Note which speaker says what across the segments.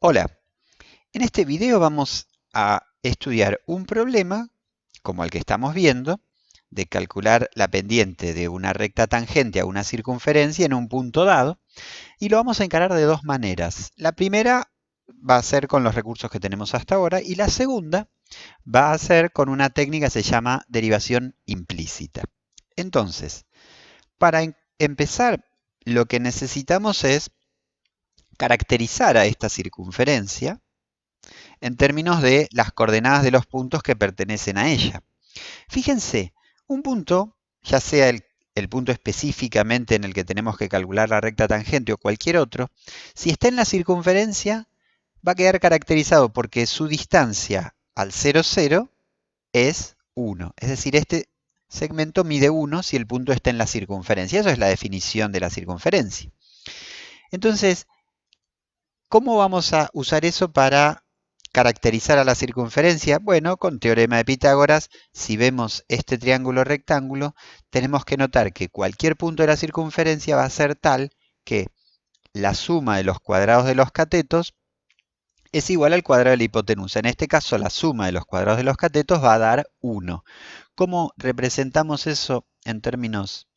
Speaker 1: Hola, en este video vamos a estudiar un problema, como el que estamos viendo, de calcular la pendiente de una recta tangente a una circunferencia en un punto dado, y lo vamos a encarar de dos maneras. La primera va a ser con los recursos que tenemos hasta ahora, y la segunda va a ser con una técnica que se llama derivación implícita. Entonces, para empezar, lo que necesitamos es caracterizar a esta circunferencia en términos de las coordenadas de los puntos que pertenecen a ella. Fíjense, un punto, ya sea el punto específicamente en el que tenemos que calcular la recta tangente o cualquier otro, si está en la circunferencia, va a quedar caracterizado porque su distancia al 0, 0 es 1. Es decir, este segmento mide 1 si el punto está en la circunferencia. Eso es la definición de la circunferencia. Entonces, ¿cómo vamos a usar eso para caracterizar a la circunferencia? Bueno, con teorema de Pitágoras, si vemos este triángulo rectángulo, tenemos que notar que cualquier punto de la circunferencia va a ser tal que la suma de los cuadrados de los catetos es igual al cuadrado de la hipotenusa. En este caso, la suma de los cuadrados de los catetos va a dar 1. ¿Cómo representamos eso en términos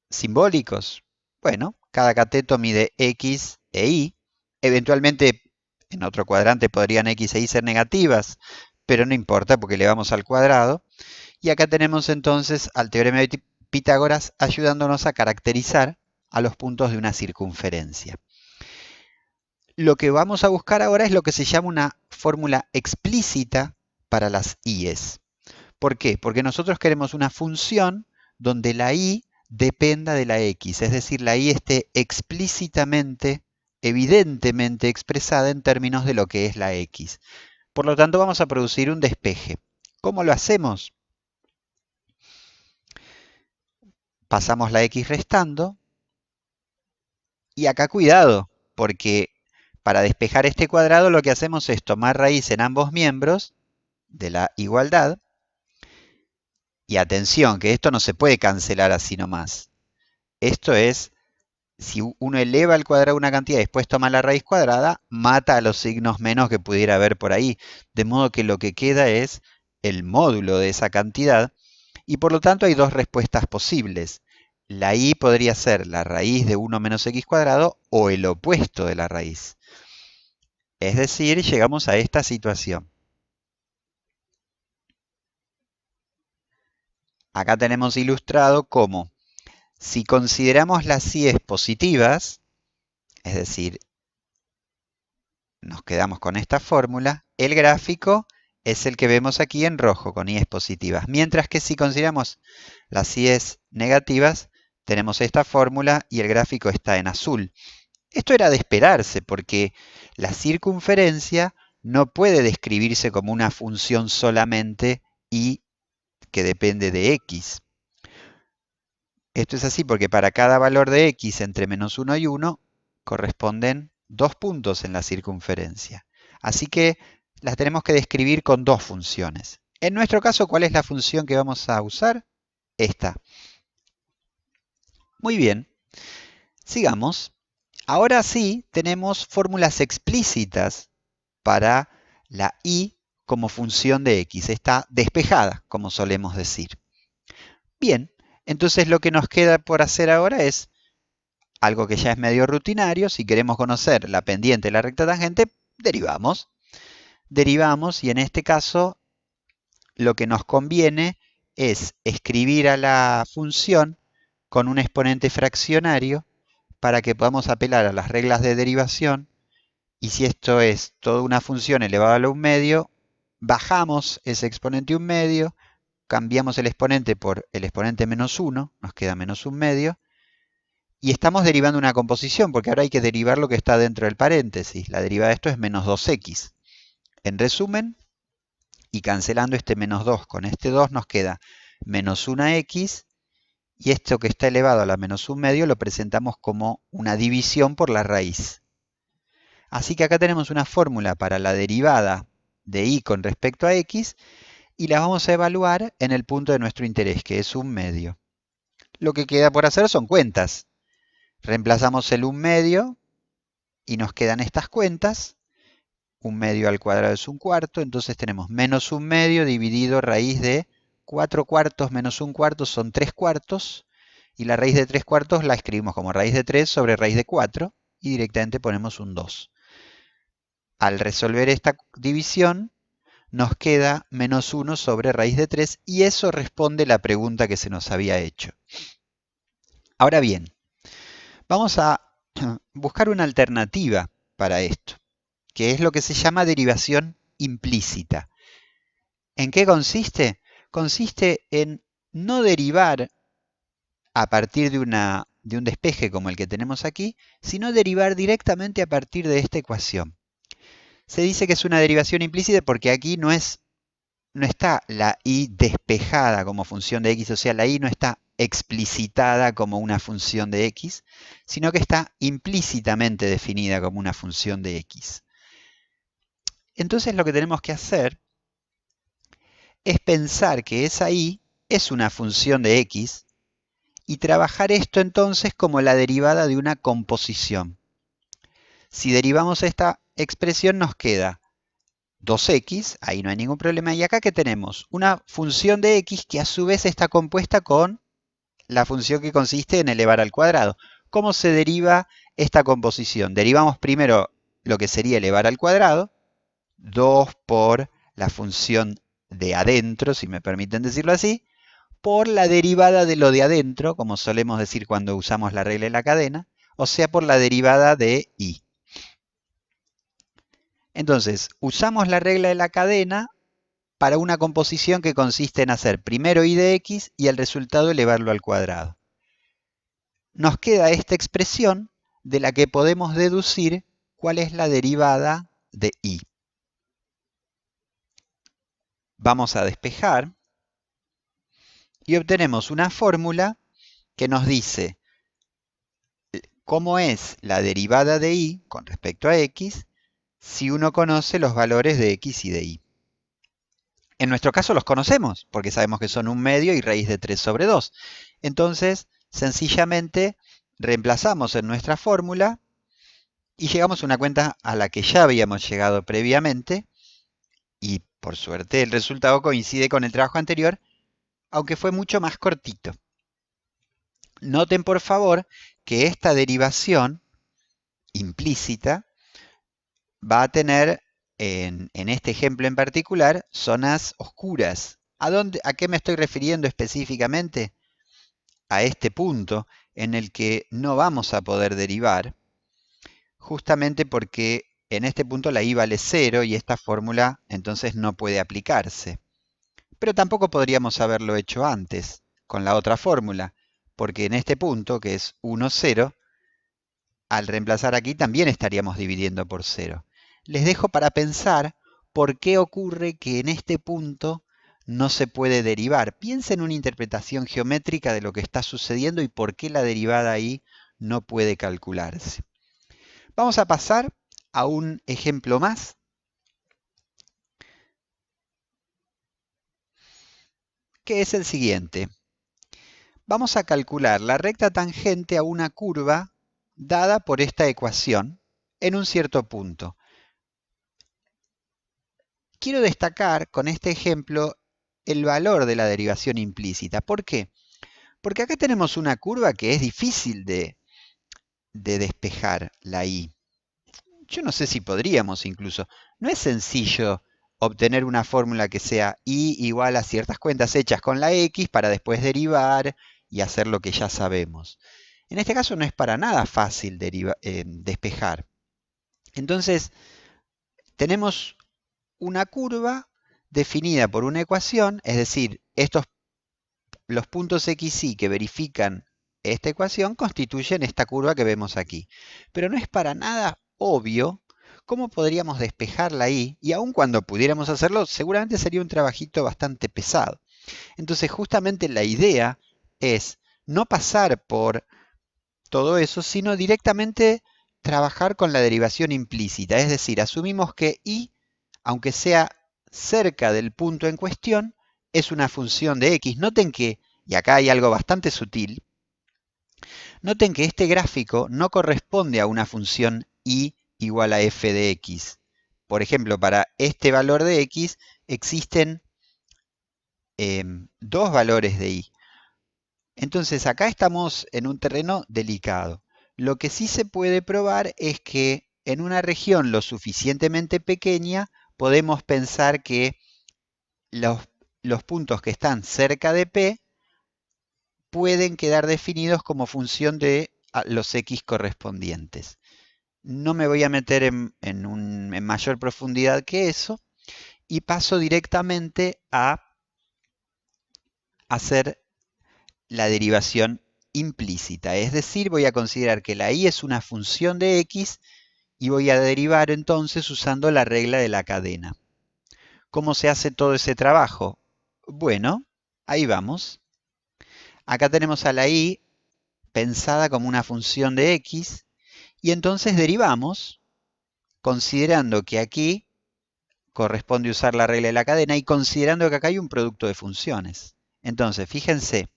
Speaker 1: simbólicos? Bueno, cada cateto mide x e y. Eventualmente, en otro cuadrante podrían x e y ser negativas, pero no importa porque le vamos al cuadrado. Y acá tenemos entonces al teorema de Pitágoras ayudándonos a caracterizar a los puntos de una circunferencia. Lo que vamos a buscar ahora es lo que se llama una fórmula explícita para las y'es. ¿Por qué? Porque nosotros queremos una función donde la y dependa de la x, es decir, la y esté explícitamente, evidentemente expresada en términos de lo que es la x. Por lo tanto, vamos a producir un despeje. ¿Cómo lo hacemos? Pasamos la x restando, y acá cuidado, porque para despejar este cuadrado lo que hacemos es tomar raíz en ambos miembros de la igualdad, y atención, que esto no se puede cancelar así nomás. Esto es, si uno eleva al cuadrado una cantidad y después toma la raíz cuadrada, mata a los signos menos que pudiera haber por ahí. De modo que lo que queda es el módulo de esa cantidad, y por lo tanto hay dos respuestas posibles. La y podría ser la raíz de 1 menos x cuadrado o el opuesto de la raíz. Es decir, llegamos a esta situación. Acá tenemos ilustrado cómo, si consideramos las y'es positivas, es decir, nos quedamos con esta fórmula, el gráfico es el que vemos aquí en rojo, con y'es positivas. Mientras que si consideramos las y'es negativas, tenemos esta fórmula y el gráfico está en azul. Esto era de esperarse, porque la circunferencia no puede describirse como una función solamente y que depende de x. Esto es así porque para cada valor de x entre menos 1 y 1 corresponden dos puntos en la circunferencia. Así que las tenemos que describir con dos funciones. En nuestro caso, ¿cuál es la función que vamos a usar? Esta. Muy bien. Sigamos. Ahora sí tenemos fórmulas explícitas para la y como función de x. Está despejada, como solemos decir. Bien, entonces lo que nos queda por hacer ahora es algo que ya es medio rutinario. Si queremos conocer la pendiente de la recta tangente, derivamos. Derivamos y en este caso lo que nos conviene es escribir a la función con un exponente fraccionario para que podamos apelar a las reglas de derivación, y si esto es toda una función elevada a un medio, bajamos ese exponente un medio, cambiamos el exponente por el exponente menos 1, nos queda menos un medio, y estamos derivando una composición, porque ahora hay que derivar lo que está dentro del paréntesis. La derivada de esto es menos 2x. En resumen, y cancelando este menos 2 con este 2, nos queda menos 1x, y esto que está elevado a la menos un medio lo presentamos como una división por la raíz. Así que acá tenemos una fórmula para la derivada de y con respecto a x, y la vamos a evaluar en el punto de nuestro interés, que es un medio. Lo que queda por hacer son cuentas. Reemplazamos el un medio y nos quedan estas cuentas. 1 medio al cuadrado es 1/4, entonces tenemos menos 1 medio dividido raíz de 4 cuartos menos 1 cuarto son 3 cuartos, y la raíz de 3 cuartos la escribimos como raíz de 3 sobre raíz de 4, y directamente ponemos un 2. Al resolver esta división, nos queda menos 1 sobre raíz de 3, y eso responde la pregunta que se nos había hecho. Ahora bien, vamos a buscar una alternativa para esto, que es lo que se llama derivación implícita. ¿En qué consiste? Consiste en no derivar a partir de un despeje como el que tenemos aquí, sino derivar directamente a partir de esta ecuación. Se dice que es una derivación implícita porque aquí no está la y despejada como función de x, o sea, la y no está explicitada como una función de x, sino que está implícitamente definida como una función de x. Entonces lo que tenemos que hacer es pensar que esa y es una función de x y trabajar esto entonces como la derivada de una composición. Si derivamos esta expresión nos queda 2x, ahí no hay ningún problema, y acá que tenemos una función de x que a su vez está compuesta con la función que consiste en elevar al cuadrado. ¿Cómo se deriva esta composición? Derivamos primero lo que sería elevar al cuadrado, 2 por la función de adentro, si me permiten decirlo así, por la derivada de lo de adentro, como solemos decir cuando usamos la regla de la cadena, o sea, por la derivada de y. Entonces, usamos la regla de la cadena para una composición que consiste en hacer primero y de x y el resultado elevarlo al cuadrado. Nos queda esta expresión de la que podemos deducir cuál es la derivada de y. Vamos a despejar y obtenemos una fórmula que nos dice cómo es la derivada de y con respecto a x si uno conoce los valores de x y de y. En nuestro caso los conocemos, porque sabemos que son 1 medio y raíz de 3 sobre 2. Entonces, sencillamente reemplazamos en nuestra fórmula y llegamos a una cuenta a la que ya habíamos llegado previamente, y por suerte el resultado coincide con el trabajo anterior, aunque fue mucho más cortito. Noten por favor que esta derivación implícita va a tener, en este ejemplo en particular, zonas oscuras. ¿A qué me estoy refiriendo específicamente? A este punto en el que no vamos a poder derivar, justamente porque en este punto la y vale 0 y esta fórmula entonces no puede aplicarse. Pero tampoco podríamos haberlo hecho antes con la otra fórmula, porque en este punto, que es 1, 0, al reemplazar aquí también estaríamos dividiendo por 0. Les dejo para pensar por qué ocurre que en este punto no se puede derivar. Piensen en una interpretación geométrica de lo que está sucediendo y por qué la derivada ahí no puede calcularse. Vamos a pasar a un ejemplo más. Que es el siguiente. Vamos a calcular la recta tangente a una curva dada por esta ecuación en un cierto punto. Quiero destacar con este ejemplo el valor de la derivación implícita. ¿Por qué? Porque acá tenemos una curva que es difícil de despejar, la y. Yo no sé si podríamos incluso. No es sencillo obtener una fórmula que sea y igual a ciertas cuentas hechas con la x para después derivar y hacer lo que ya sabemos. En este caso no es para nada fácil despejar. Entonces, tenemos una curva definida por una ecuación, es decir, los puntos x, y que verifican esta ecuación constituyen esta curva que vemos aquí. Pero no es para nada obvio cómo podríamos despejar la y aun cuando pudiéramos hacerlo, seguramente sería un trabajito bastante pesado. Entonces, justamente la idea es no pasar por todo eso, sino directamente trabajar con la derivación implícita. Es decir, asumimos que y, aunque sea cerca del punto en cuestión, es una función de x. Noten que, y acá hay algo bastante sutil, noten que este gráfico no corresponde a una función y igual a f de x, por ejemplo, para este valor de x existen dos valores de y. Entonces acá estamos en un terreno delicado. Lo que sí se puede probar es que en una región lo suficientemente pequeña podemos pensar que los puntos que están cerca de P pueden quedar definidos como función de los x correspondientes. No me voy a meter en mayor profundidad que eso y paso directamente a hacer la derivación implícita. Es decir, voy a considerar que la y es una función de x y voy a derivar entonces usando la regla de la cadena. ¿Cómo se hace todo ese trabajo? Bueno, ahí vamos. Acá tenemos a la y pensada como una función de x y entonces derivamos considerando que aquí corresponde usar la regla de la cadena y considerando que acá hay un producto de funciones. Entonces, fíjense,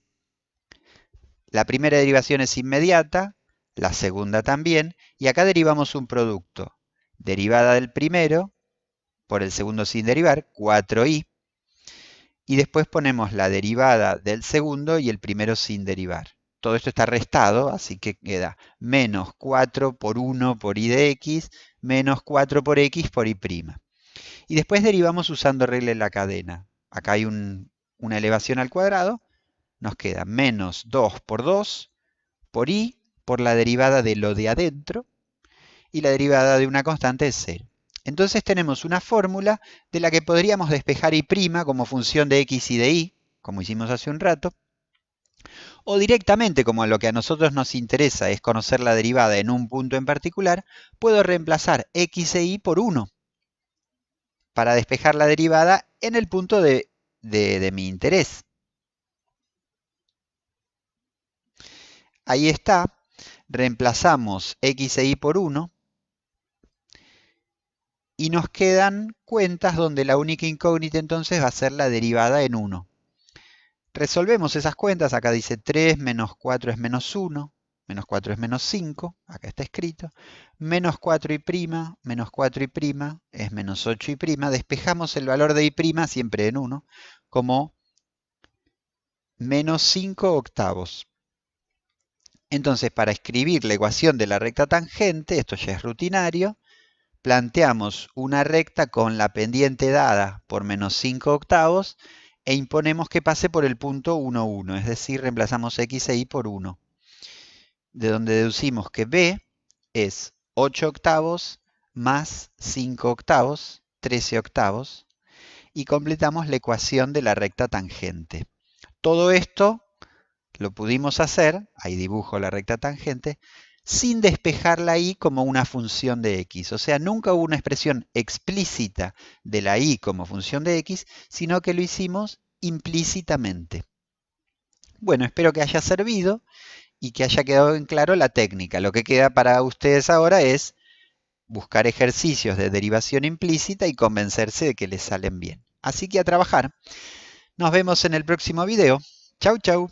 Speaker 1: la primera derivación es inmediata, la segunda también, y acá derivamos un producto. Derivada del primero por el segundo sin derivar, 4i, y después ponemos la derivada del segundo y el primero sin derivar. Todo esto está restado, así que queda menos 4 por 1 por i de x, menos 4 por x por y'. Y después derivamos usando regla de la cadena. Acá hay una elevación al cuadrado, nos queda menos 2 por 2 por i por la derivada de lo de adentro, y la derivada de una constante es 0. Entonces tenemos una fórmula de la que podríamos despejar y' como función de x y de y, como hicimos hace un rato, o directamente, como lo que a nosotros nos interesa es conocer la derivada en un punto en particular, puedo reemplazar x e y por 1 para despejar la derivada en el punto de mi interés. Ahí está, reemplazamos x e y por 1 y nos quedan cuentas donde la única incógnita entonces va a ser la derivada en 1. Resolvemos esas cuentas, acá dice 3 menos 4 es menos 1, menos 4 es menos 5, acá está escrito, menos 4y', menos 4y' es menos 8y', despejamos el valor de y' siempre en 1, como menos 5 octavos. Entonces, para escribir la ecuación de la recta tangente, esto ya es rutinario, planteamos una recta con la pendiente dada por menos 5 octavos e imponemos que pase por el punto 1, 1, es decir, reemplazamos x e y por 1, de donde deducimos que b es 8 octavos más 5 octavos, 13 octavos, y completamos la ecuación de la recta tangente. Todo esto lo pudimos hacer, ahí dibujo la recta tangente, sin despejar la y como una función de x. O sea, nunca hubo una expresión explícita de la y como función de x, sino que lo hicimos implícitamente. Bueno, espero que haya servido y que haya quedado en claro la técnica. Lo que queda para ustedes ahora es buscar ejercicios de derivación implícita y convencerse de que les salen bien. Así que a trabajar. Nos vemos en el próximo video. Chau, chau.